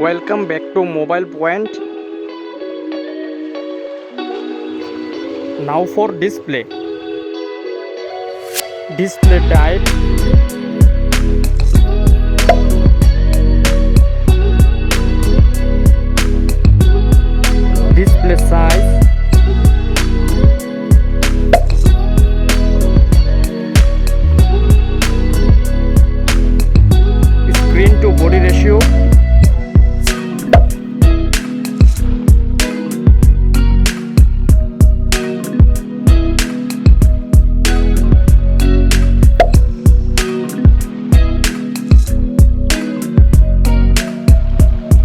Welcome back to Mobile Point. Now for display. Display type. Display size. Screen to body ratio.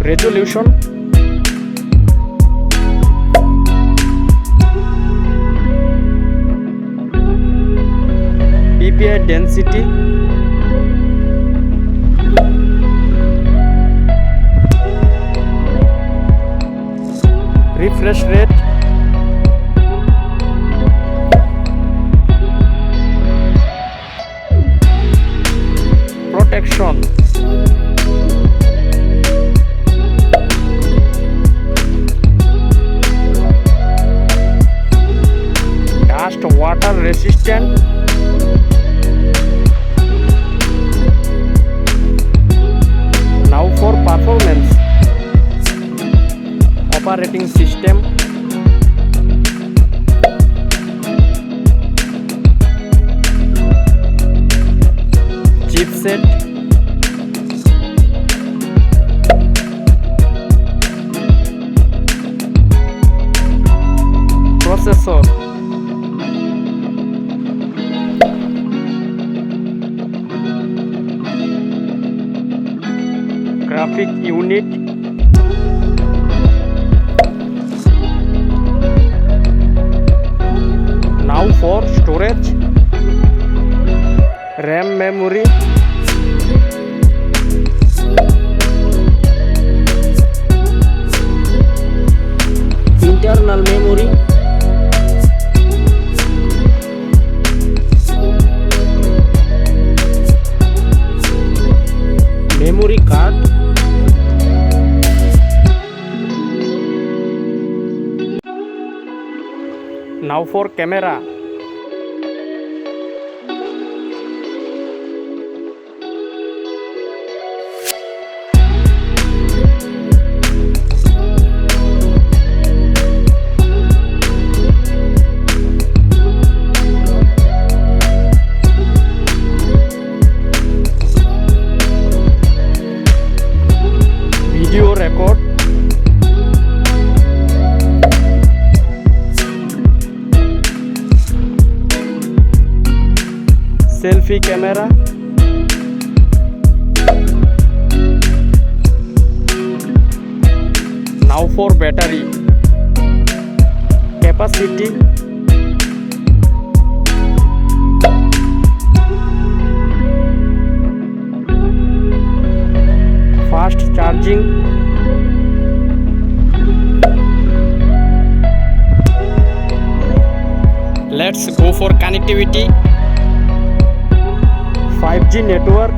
Resolution. PPI density. Refresh rate. Protection. Dust water resistant. Now for performance. Operating system. Chipset. Processor. Graphic unit. Now for storage. RAM memory. Internal memory. Memory card. Now for camera. Video record. Selfie camera. Now for battery capacity. Fast charging. Let's go for connectivity. 5G network.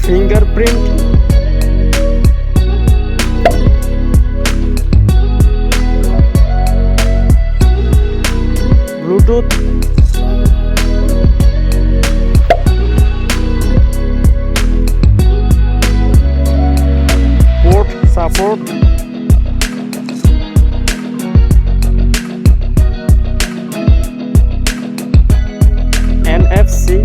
Fingerprint. Bluetooth. Port support. NFC.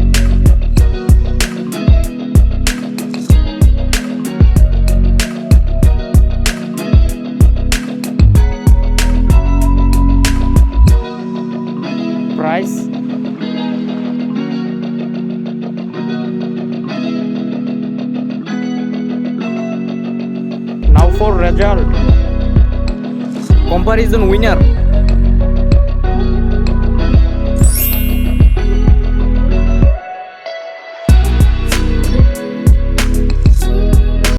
Price. Now for result. Comparison winner.